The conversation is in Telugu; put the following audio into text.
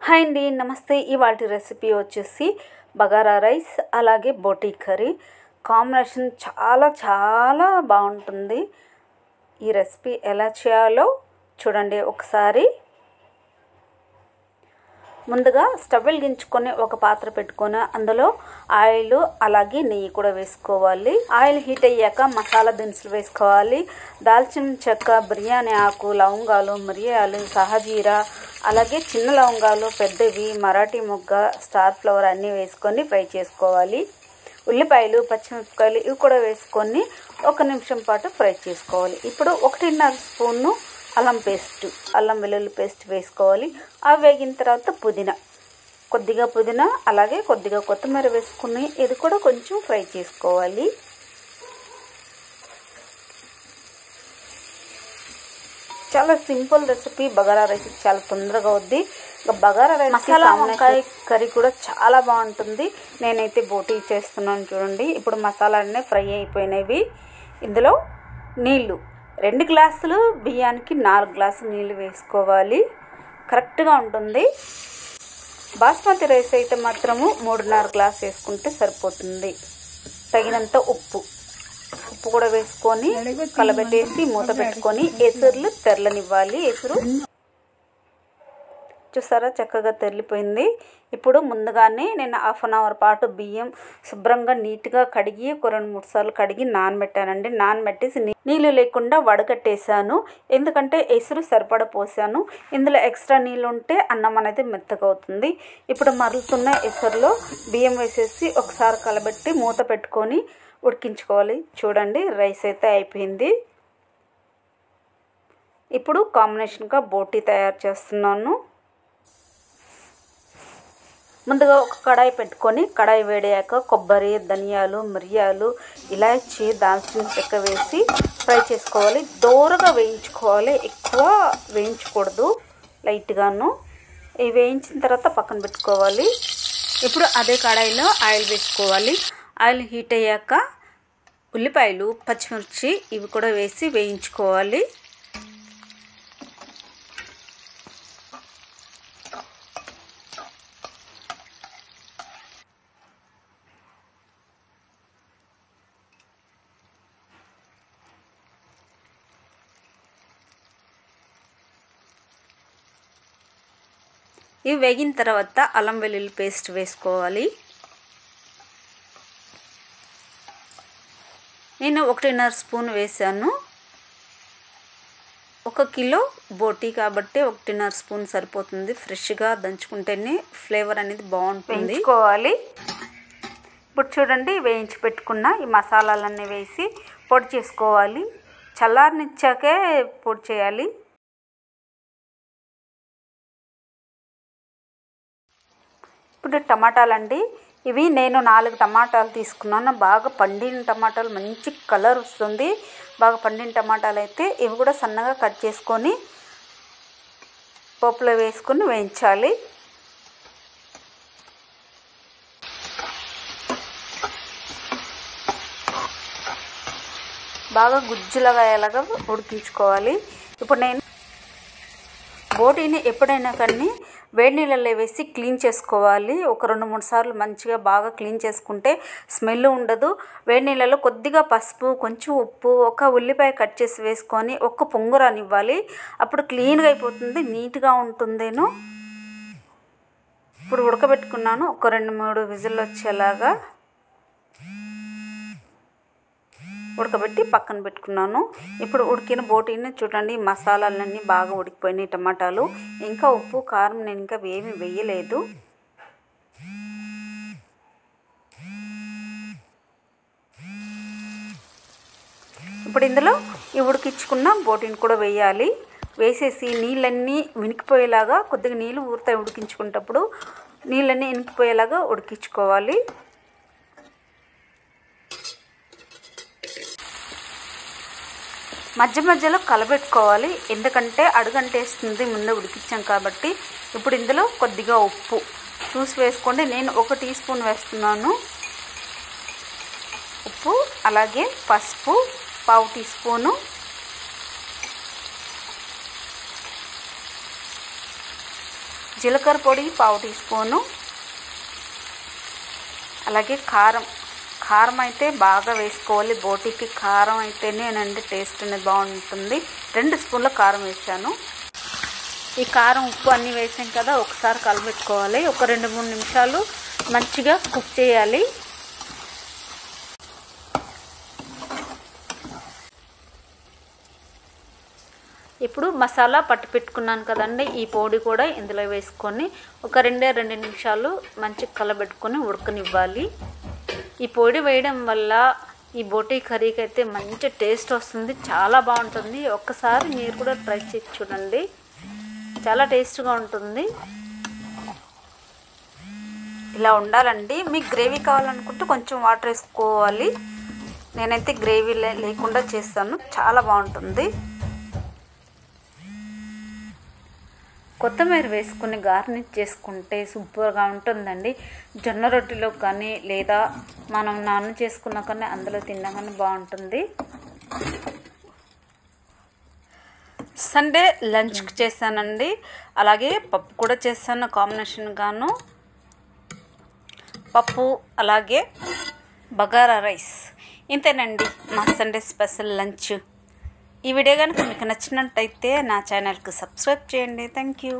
హాయ్ అండి, నమస్తే. ఇవాల్టి రెసిపీ వచ్చేసి బగారా రైస్ అలాగే బోటీ కర్రీ కాంబినేషన్ చాలా చాలా బాగుంటుంది. ఈ రెసిపీ ఎలా చేయాలో చూడండి ఒకసారి. ముందుగా స్టవ్ వెలిగించుకొని ఒక పాత్ర పెట్టుకొని అందులో ఆయిల్ అలాగే నెయ్యి కూడా వేసుకోవాలి. ఆయిల్ హీట్ అయ్యాక మసాలా దినుసులు వేసుకోవాలి. దాల్చిన చెక్క, బిర్యానీ ఆకు, లవంగాలు, మిరియాలు, సహజీరా, అలాగే చిన్న లవంగాలు, పెద్దవి, మరాఠీ మొగ్గ, స్టార్ ఫ్లవర్ అన్నీ వేసుకొని ఫ్రై చేసుకోవాలి. ఉల్లిపాయలు, పచ్చిమిరపకాయలు ఇవి కూడా వేసుకొని 1 నిమిషం పాటు ఫ్రై చేసుకోవాలి. ఇప్పుడు 1.5 స్పూను అల్లం వెల్లుల్లి పేస్ట్ వేసుకోవాలి. అవి వేగిన తర్వాత కొద్దిగా పుదీనా అలాగే కొద్దిగా కొత్తిమీర వేసుకుని ఇది కూడా కొంచెం ఫ్రై చేసుకోవాలి. చాలా సింపుల్ రెసిపీ. బగారా రైస్ చాలా తొందరగా అవుద్ది. బగారా రైస్ మసాలా వంకాయ కర్రీ కూడా చాలా బాగుంటుంది. నేనైతే బోటీ చేస్తున్నాను చూడండి. ఇప్పుడు మసాలా అన్నీ ఫ్రై అయిపోయినవి. ఇందులో నీళ్ళు 2 గ్లాసులు బియ్యానికి 4 గ్లాసులు నీళ్ళు వేసుకోవాలి. కరెక్ట్గా ఉంటుంది. బాస్మతి రైస్ అయితే మాత్రము 3.5 గ్లాస్ వేసుకుంటే సరిపోతుంది. తగినంత ఉప్పు కూడా వేసుకొని కలబెట్టేసి మూత పెట్టుకొని ఎసురులు తెరలనివ్వాలి. ఎసురు చూసారా చక్కగా తెరిలిపోయింది. ఇప్పుడు ముందుగానే నేను 1/2 అవర్ పాటు బియ్యం శుభ్రంగా నీట్గా కడిగి 2-3 సార్లు కడిగి నానబెట్టానండి. నానబెట్టేసి నీళ్ళు లేకుండా వడకట్టేశాను. ఎందుకంటే ఎసురు సరిపడ పోసాను. ఇందులో ఎక్స్ట్రా నీళ్ళు ఉంటే అన్నం అనేది మెత్తగా అవుతుంది. ఇప్పుడు మరుగుతున్న ఎసురులో బియ్యం వేసేసి ఒకసారి కలబెట్టి మూత పెట్టుకొని ఉడికించుకోవాలి. చూడండి రైస్ అయితే అయిపోయింది. ఇప్పుడు కాంబినేషన్గా బోటీ తయారు చేస్తున్నాను. ముందుగా ఒక కడాయి పెట్టుకొని కడాయి వేడాక కొబ్బరి, ధనియాలు, మిరియాలు, ఇలాచి, దాల్చిన చెక్క వేసి ఫ్రై చేసుకోవాలి. దోరగా వేయించుకోవాలి. ఎక్కువ వేయించకూడదు, లైట్గాను. ఇవి వేయించిన తర్వాత పక్కన పెట్టుకోవాలి. ఇప్పుడు అదే కడాయిలో ఆయిల్ వేసుకోవాలి. ఆయిల్ హీట్ అయ్యాక ఉల్లిపాయలు, పచ్చిమిర్చి ఇవి కూడా వేసి వేయించుకోవాలి. ఇవి వేగిన తర్వాత అల్లం వెల్లుల్లి పేస్ట్ వేసుకోవాలి. నేను 1.5 స్పూన్ వేసాను. 1 కిలో బోటీ కాబట్టి 1.5 స్పూన్ సరిపోతుంది. ఫ్రెష్గా దంచుకుంటేనే ఫ్లేవర్ అనేది బాగుంటుంది. వేయించుకోవాలి. ఇప్పుడు చూడండి వేయించి పెట్టుకున్న ఈ మసాలాలన్నీ వేసి పొడి చేసుకోవాలి. చల్లారనిచ్చాకే పొడి చేయాలి. ఇప్పుడు టమాటాలండి. ఇవి నేను 4 టమాటాలు తీసుకున్నాను. బాగా పండిన టమాటాలు, మంచి కలర్ వస్తుంది. బాగా పండిన టమాటాలు అయితే ఇవి కూడా సన్నగా కట్ చేసుకొని పోపులో వేసుకొని వేయించాలి. బాగా గుజ్జులాగా అయ్యేలాగా ఉడికించుకోవాలి. ఇప్పుడు నేను బోటీని ఎప్పుడైనా కానీ వేడి నీళ్ళల్లో వేసి క్లీన్ చేసుకోవాలి. ఒక 2-3 సార్లు మంచిగా బాగా క్లీన్ చేసుకుంటే స్మెల్ ఉండదు. వేడి నీళ్ళలో కొద్దిగా పసుపు, కొంచెం ఉప్పు, ఒక ఉల్లిపాయ కట్ చేసి వేసుకొని ఒక్క పొంగు రానివ్వాలి. అప్పుడు క్లీన్గా అయిపోతుంది, నీట్గా ఉంటుందేను. ఇప్పుడు ఉడకబెట్టుకున్నాను. ఒక 2-3 విజిల్లు వచ్చేలాగా ఉడకబెట్టి పక్కన పెట్టుకున్నాను. ఇప్పుడు ఉడికిన బోటీని చూడండి. మసాలాలన్నీ బాగా ఉడికిపోయినాయి. టమాటాలు ఇంకా ఉప్పు, కారం నేను ఇంకా ఏమీ వేయలేదు. ఇప్పుడు ఇందులో ఈ ఉడికించుకున్న బోటీని కూడా వేయాలి. వేసేసి నీళ్ళన్నీ వినికిపోయేలాగా, కొద్దిగా నీళ్ళు ఊరుతాయి ఉడికించుకునేటప్పుడు, నీళ్ళన్నీ వినికిపోయేలాగా ఉడికించుకోవాలి. మధ్య మధ్యలో కలబెట్టుకోవాలి. ఎందుకంటే అడుగంటేస్తుంది ముందే ఉడికించాం కాబట్టి. ఇప్పుడు ఇందులో కొద్దిగా ఉప్పు చూసి వేసుకోండి. నేను 1 టీ స్పూన్ వేస్తున్నాను ఉప్పు. అలాగే పసుపు 1/2 టీ స్పూను, జీలకర్ర పొడి 1/2 టీ స్పూను, అలాగే కారం అయితే బాగా వేసుకోవాలి. బోటీకి కారం అయితేనేనండి టేస్ట్ అనేది బాగుంటుంది. 2 స్పూన్ల కారం వేసాను. ఈ కారం ఉప్పు అన్నీ వేసాం కదా, ఒకసారి కలబెట్టుకోవాలి. ఒక 2-3 నిమిషాలు మంచిగా కుక్ చేయాలి. ఇప్పుడు మసాలా పట్టు పెట్టుకున్నాను కదండి, ఈ పొడి కూడా ఇందులో వేసుకొని ఒక 2 నిమిషాలు మంచిగా కలబెట్టుకొని ఉడకనివ్వాలి. ఈ పొడి వేయడం వల్ల ఈ బోటీ కర్రీకి అయితే మంచి టేస్ట్ వస్తుంది, చాలా బాగుంటుంది. ఒక్కసారి మీరు కూడా ట్రై చేసి చూడండి, చాలా టేస్ట్గా ఉంటుంది. ఇలా ఉండాలండి. మీకు గ్రేవీ కావాలనుకుంటే కొంచెం వాటర్ వేసుకోవాలి. నేనైతే గ్రేవీ లేకుండా చేస్తాను, చాలా బాగుంటుంది. కొత్తిమీర వేసుకుని గార్నిష్ చేసుకుంటే సూపర్గా ఉంటుందండి. జొన్న రొట్టెలో కానీ లేదా మనం నాన్న చేసుకున్నా కానీ అందులో తిన్నా కానీ బాగుంటుంది. సండే లంచ్కి చేశానండి, అలాగే పప్పు కూడా చేశాను కాంబినేషన్ గాను. పప్పు అలాగే బగారా రైస్. ఇంతేనండి మా సండే స్పెషల్ లంచ్. ఈ వీడియో కనుక మీకు నచ్చినట్టయితే నా ఛానల్కి సబ్స్క్రైబ్ చేయండి. Thank you.